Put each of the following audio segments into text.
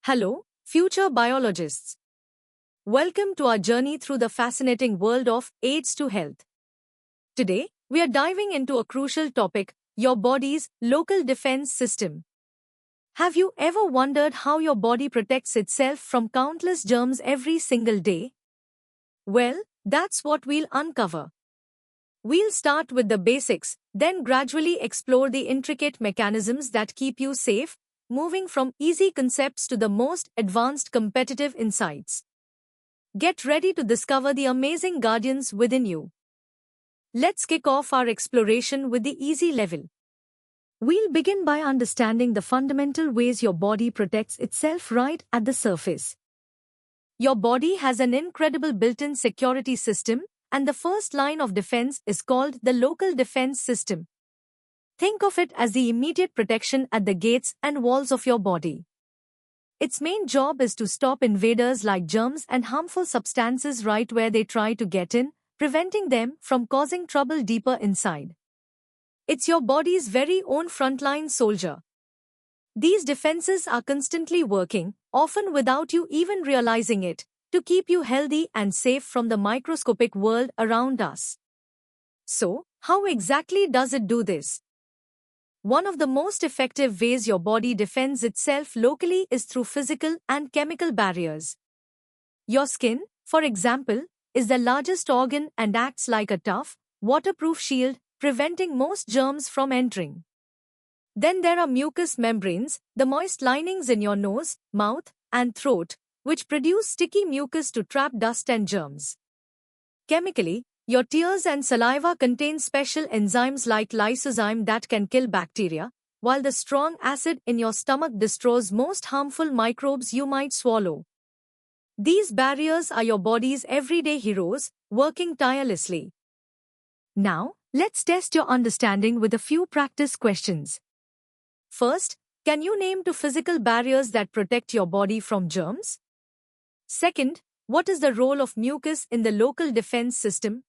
Hello, future biologists. Welcome to our journey through the fascinating world of AIDS to health. Today, we are diving into a crucial topic: your body's local defense system. Have you ever wondered how your body protects itself from countless germs every single day? Well, that's what we'll uncover. We'll start with the basics, then gradually explore the intricate mechanisms that keep you safe, moving from easy concepts to the most advanced competitive insights. Get ready to discover the amazing guardians within you. Let's kick off our exploration with the easy level. We'll begin by understanding the fundamental ways your body protects itself right at the surface. Your body has an incredible built-in security system, and the first line of defense is called the local defense system. Think of it as the immediate protection at the gates and walls of your body. Its main job is to stop invaders like germs and harmful substances right where they try to get in, preventing them from causing trouble deeper inside. It's your body's very own frontline soldier. These defenses are constantly working, often without you even realizing it, to keep you healthy and safe from the microscopic world around us. So, how exactly does it do this? One of the most effective ways your body defends itself locally is through physical and chemical barriers. Your skin, for example, is the largest organ and acts like a tough, waterproof shield, preventing most germs from entering. Then there are mucous membranes, the moist linings in your nose, mouth, and throat, which produce sticky mucus to trap dust and germs. Chemically, your tears and saliva contain special enzymes like lysozyme that can kill bacteria, while the strong acid in your stomach destroys most harmful microbes you might swallow. These barriers are your body's everyday heroes, working tirelessly. Now, let's test your understanding with a few practice questions. First, can you name 2 physical barriers that protect your body from germs? Second, what is the role of mucus in the local defense system?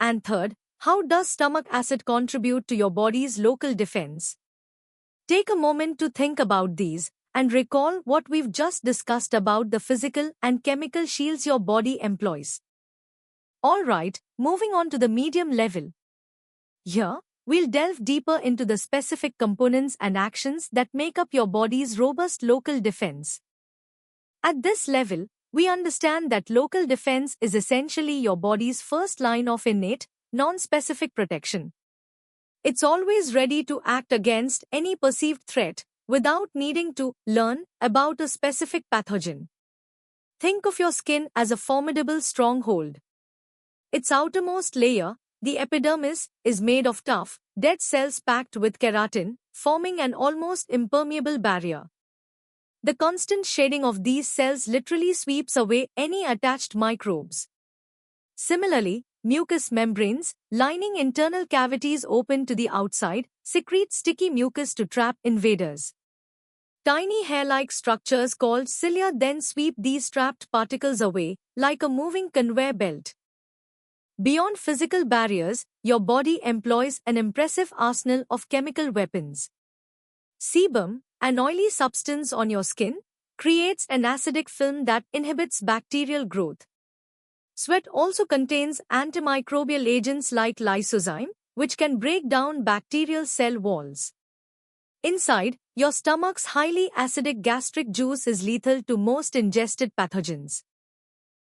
And third, how does stomach acid contribute to your body's local defense? Take a moment to think about these and recall what we've just discussed about the physical and chemical shields your body employs. Alright, moving on to the medium level. Here, we'll delve deeper into the specific components and actions that make up your body's robust local defense. At this level, we understand that local defense is essentially your body's first line of innate, non-specific protection. It's always ready to act against any perceived threat without needing to learn about a specific pathogen. Think of your skin as a formidable stronghold. Its outermost layer, the epidermis, is made of tough, dead cells packed with keratin, forming an almost impermeable barrier. The constant shedding of these cells literally sweeps away any attached microbes. Similarly, mucous membranes, lining internal cavities open to the outside, secrete sticky mucus to trap invaders. Tiny hair-like structures called cilia then sweep these trapped particles away, like a moving conveyor belt. Beyond physical barriers, your body employs an impressive arsenal of chemical weapons. Sebum, an oily substance on your skin, creates an acidic film that inhibits bacterial growth. Sweat also contains antimicrobial agents like lysozyme, which can break down bacterial cell walls. Inside, your stomach's highly acidic gastric juice is lethal to most ingested pathogens.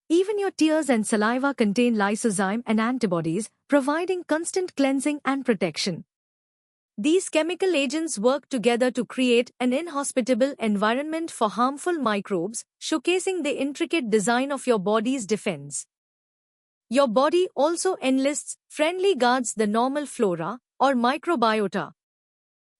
Even your tears and saliva contain lysozyme and antibodies, providing constant cleansing and protection. These chemical agents work together to create an inhospitable environment for harmful microbes, showcasing the intricate design of your body's defense. Your body also enlists friendly guards, the normal flora, or microbiota.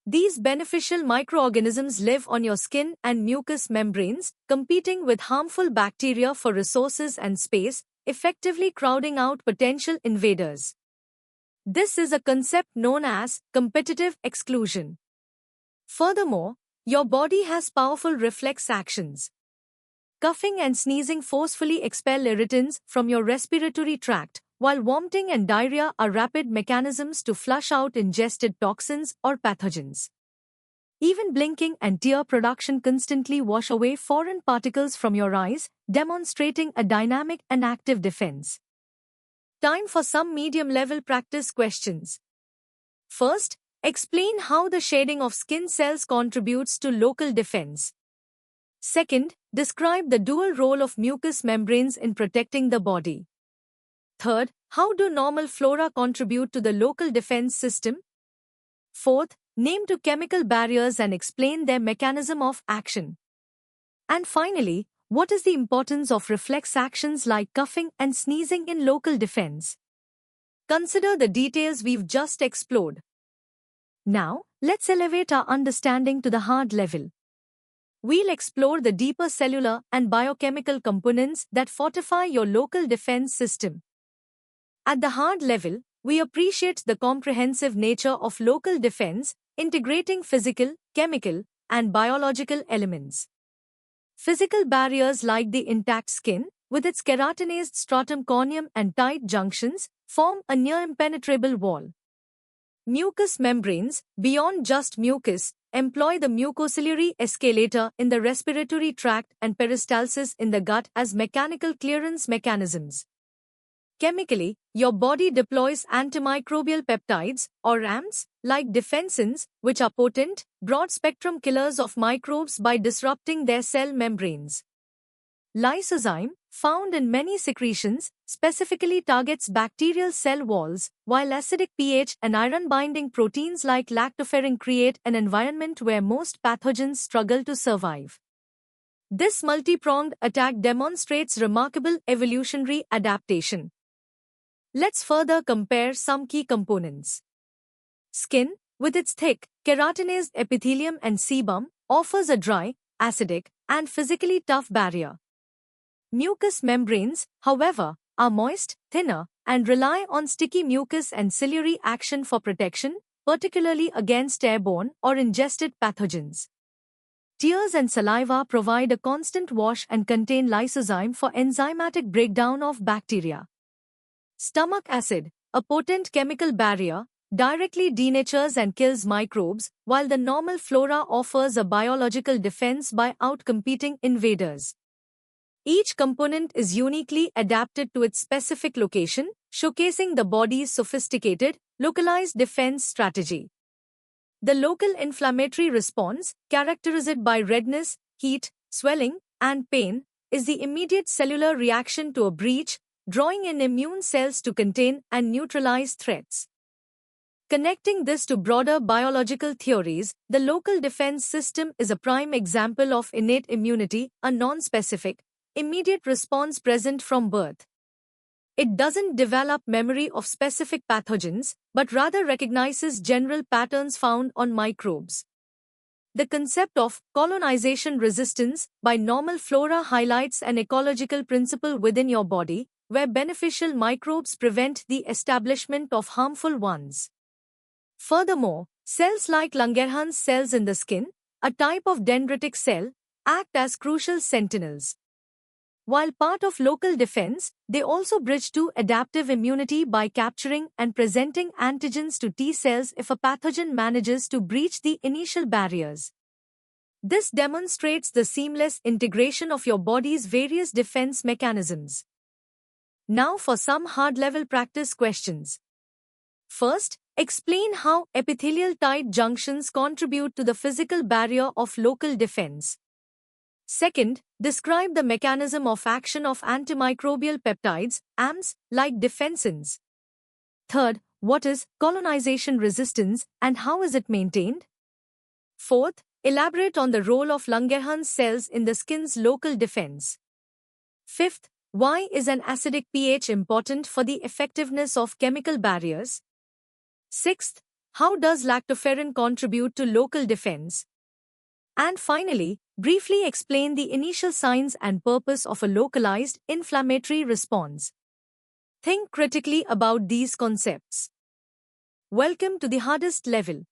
These beneficial microorganisms live on your skin and mucous membranes, competing with harmful bacteria for resources and space, effectively crowding out potential invaders. This is a concept known as competitive exclusion. Furthermore, your body has powerful reflex actions. Coughing and sneezing forcefully expel irritants from your respiratory tract, while vomiting and diarrhea are rapid mechanisms to flush out ingested toxins or pathogens. Even blinking and tear production constantly wash away foreign particles from your eyes, demonstrating a dynamic and active defense. Time for some medium-level practice questions. First, explain how the shading of skin cells contributes to local defense. Second, describe the dual role of mucous membranes in protecting the body. Third, how do normal flora contribute to the local defense system? Fourth, name two chemical barriers and explain their mechanism of action. And finally, what is the importance of reflex actions like coughing and sneezing in local defense? Consider the details we've just explored. Now, let's elevate our understanding to the hard level. We'll explore the deeper cellular and biochemical components that fortify your local defense system. At the hard level, we appreciate the comprehensive nature of local defense, integrating physical, chemical, and biological elements. Physical barriers like the intact skin, with its keratinized stratum corneum and tight junctions, form a near-impenetrable wall. Mucous membranes, beyond just mucus, employ the mucociliary escalator in the respiratory tract and peristalsis in the gut as mechanical clearance mechanisms. Chemically, your body deploys antimicrobial peptides, or AMPs, like defensins, which are potent, broad-spectrum killers of microbes by disrupting their cell membranes. Lysozyme, found in many secretions, specifically targets bacterial cell walls, while acidic pH and iron-binding proteins like lactoferrin create an environment where most pathogens struggle to survive. This multi-pronged attack demonstrates remarkable evolutionary adaptation. Let's further compare some key components. Skin, with its thick, keratinized epithelium and sebum, offers a dry, acidic, and physically tough barrier. Mucous membranes, however, are moist, thinner, and rely on sticky mucus and ciliary action for protection, particularly against airborne or ingested pathogens. Tears and saliva provide a constant wash and contain lysozyme for enzymatic breakdown of bacteria. Stomach acid, a potent chemical barrier, directly denatures and kills microbes, while the normal flora offers a biological defense by outcompeting invaders. Each component is uniquely adapted to its specific location, showcasing the body's sophisticated, localized defense strategy. The local inflammatory response, characterized by redness, heat, swelling, and pain, is the immediate cellular reaction to a breach, drawing in immune cells to contain and neutralize threats. Connecting this to broader biological theories, the local defense system is a prime example of innate immunity, a non-specific, immediate response present from birth. It doesn't develop memory of specific pathogens, but rather recognizes general patterns found on microbes. The concept of colonization resistance by normal flora highlights an ecological principle within your body, where beneficial microbes prevent the establishment of harmful ones. Furthermore, cells like Langerhans cells in the skin, a type of dendritic cell, act as crucial sentinels. While part of local defense, they also bridge to adaptive immunity by capturing and presenting antigens to T cells if a pathogen manages to breach the initial barriers. This demonstrates the seamless integration of your body's various defense mechanisms. Now for some hard-level practice questions. First, explain how epithelial tight junctions contribute to the physical barrier of local defense. Second, describe the mechanism of action of antimicrobial peptides, AMPs, like defensins. Third, what is colonization resistance and how is it maintained? Fourth, elaborate on the role of Langerhans cells in the skin's local defense. Fifth, why is an acidic pH important for the effectiveness of chemical barriers? Sixth, how does lactoferrin contribute to local defense? And finally, briefly explain the initial signs and purpose of a localized inflammatory response. Think critically about these concepts. Welcome to the hardest level.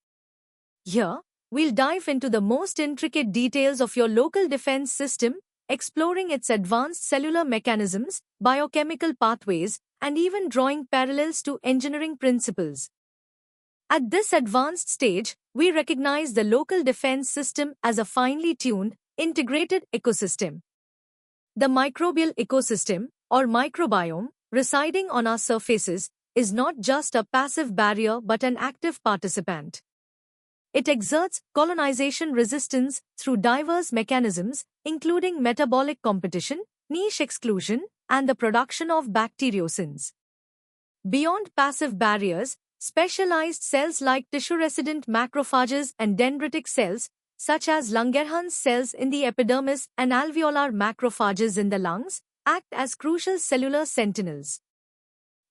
Here, we'll dive into the most intricate details of your local defense system, exploring its advanced cellular mechanisms, biochemical pathways, and even drawing parallels to engineering principles. At this advanced stage, we recognize the local defense system as a finely tuned, integrated ecosystem. The microbial ecosystem, or microbiome, residing on our surfaces, is not just a passive barrier but an active participant. It exerts colonization resistance through diverse mechanisms, including metabolic competition, niche exclusion, and the production of bacteriocins. Beyond passive barriers, specialized cells like tissue-resident macrophages and dendritic cells, such as Langerhans cells in the epidermis and alveolar macrophages in the lungs, act as crucial cellular sentinels.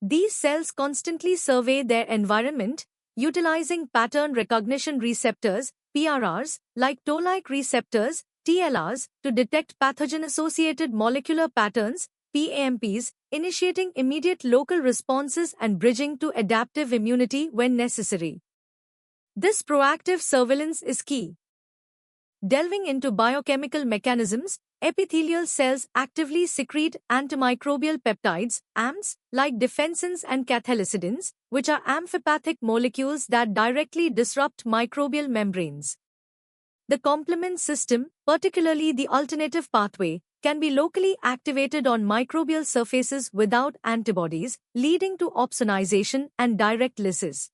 These cells constantly survey their environment, utilizing pattern recognition receptors, PRRs, like toll-like receptors, TLRs, to detect pathogen-associated molecular patterns, PAMPs, initiating immediate local responses and bridging to adaptive immunity when necessary. This proactive surveillance is key. Delving into biochemical mechanisms, epithelial cells actively secrete antimicrobial peptides, AMPs, like defensins and cathelicidins, which are amphipathic molecules that directly disrupt microbial membranes. The complement system, particularly the alternative pathway, can be locally activated on microbial surfaces without antibodies, leading to opsonization and direct lysis.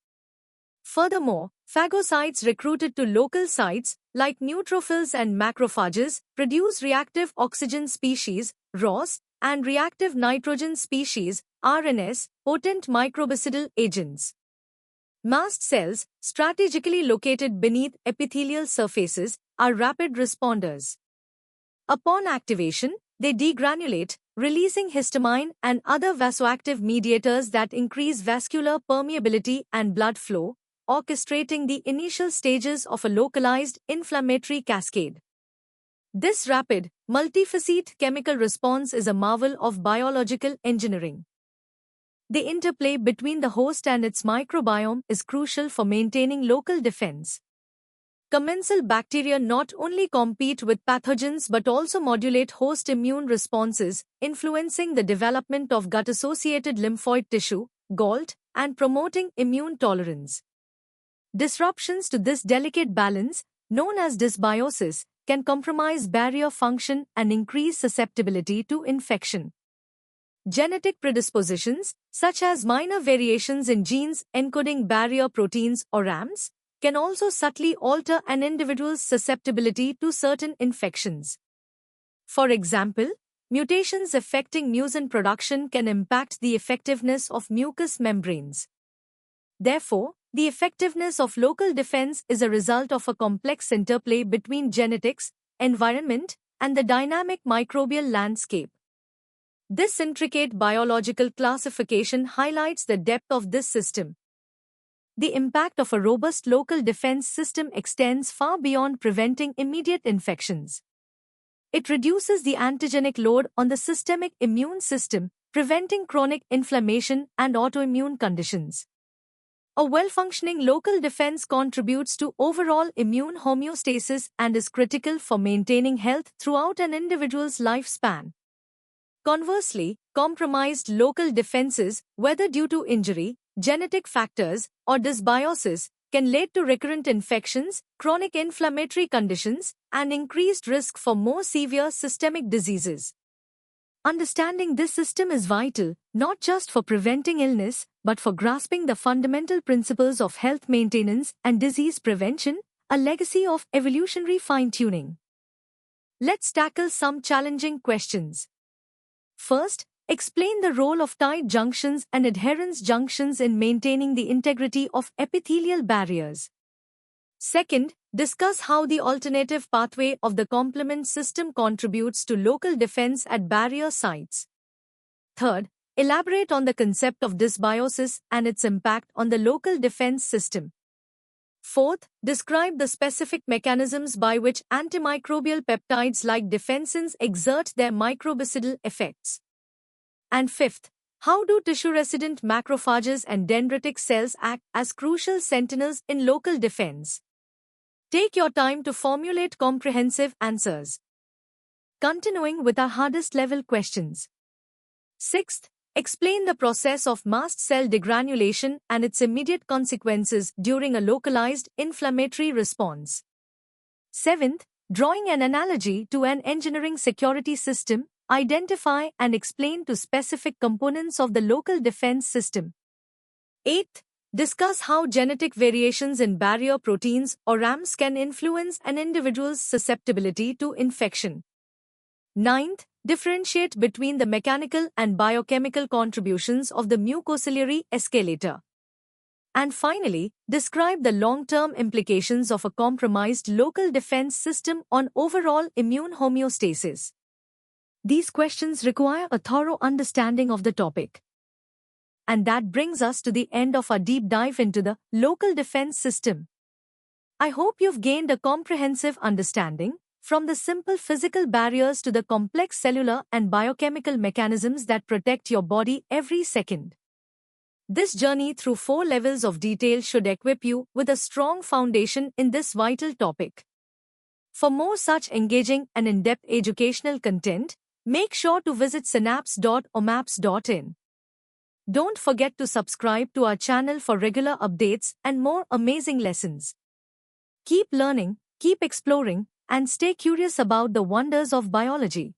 Furthermore, phagocytes recruited to local sites, like neutrophils and macrophages, produce reactive oxygen species, ROS, and reactive nitrogen species, RNS, potent microbicidal agents. Mast cells, strategically located beneath epithelial surfaces, are rapid responders. Upon activation, they degranulate, releasing histamine and other vasoactive mediators that increase vascular permeability and blood flow, orchestrating the initial stages of a localized inflammatory cascade. This rapid, multifacet chemical response is a marvel of biological engineering. The interplay between the host and its microbiome is crucial for maintaining local defense. Commensal bacteria not only compete with pathogens but also modulate host immune responses, influencing the development of gut-associated lymphoid tissue, GALT, and promoting immune tolerance. Disruptions to this delicate balance, known as dysbiosis, can compromise barrier function and increase susceptibility to infection. Genetic predispositions, such as minor variations in genes encoding barrier proteins or AMPs, can also subtly alter an individual's susceptibility to certain infections. For example, mutations affecting mucin production can impact the effectiveness of mucous membranes. Therefore, the effectiveness of local defense is a result of a complex interplay between genetics, environment, and the dynamic microbial landscape. This intricate biological classification highlights the depth of this system. The impact of a robust local defense system extends far beyond preventing immediate infections. It reduces the antigenic load on the systemic immune system, preventing chronic inflammation and autoimmune conditions. A well-functioning local defense contributes to overall immune homeostasis and is critical for maintaining health throughout an individual's lifespan. Conversely, compromised local defenses, whether due to injury, genetic factors, or dysbiosis, can lead to recurrent infections, chronic inflammatory conditions, and increased risk for more severe systemic diseases. Understanding this system is vital, not just for preventing illness, but for grasping the fundamental principles of health maintenance and disease prevention, a legacy of evolutionary fine-tuning. Let's tackle some challenging questions. First, explain the role of tight junctions and adherence junctions in maintaining the integrity of epithelial barriers. Second, discuss how the alternative pathway of the complement system contributes to local defense at barrier sites. Third, elaborate on the concept of dysbiosis and its impact on the local defense system. Fourth, describe the specific mechanisms by which antimicrobial peptides like defensins exert their microbicidal effects. And fifth, how do tissue-resident macrophages and dendritic cells act as crucial sentinels in local defense? Take your time to formulate comprehensive answers. Continuing with our hardest level questions. Sixth, Explain the process of mast cell degranulation and its immediate consequences during a localized inflammatory response. 7th, drawing an analogy to an engineering security system, identify and explain to specific components of the local defense system. 8th, discuss how genetic variations in barrier proteins or RAMs can influence an individual's susceptibility to infection. 9th, differentiate between the mechanical and biochemical contributions of the mucociliary escalator. And finally, describe the long-term implications of a compromised local defense system on overall immune homeostasis. These questions require a thorough understanding of the topic. And that brings us to the end of our deep dive into the local defense system. I hope you've gained a comprehensive understanding, from the simple physical barriers to the complex cellular and biochemical mechanisms that protect your body every second. This journey through 4 levels of detail should equip you with a strong foundation in this vital topic. For more such engaging and in-depth educational content, make sure to visit synapse.omaps.in. Don't forget to subscribe to our channel for regular updates and more amazing lessons. Keep learning, keep exploring, and stay curious about the wonders of biology.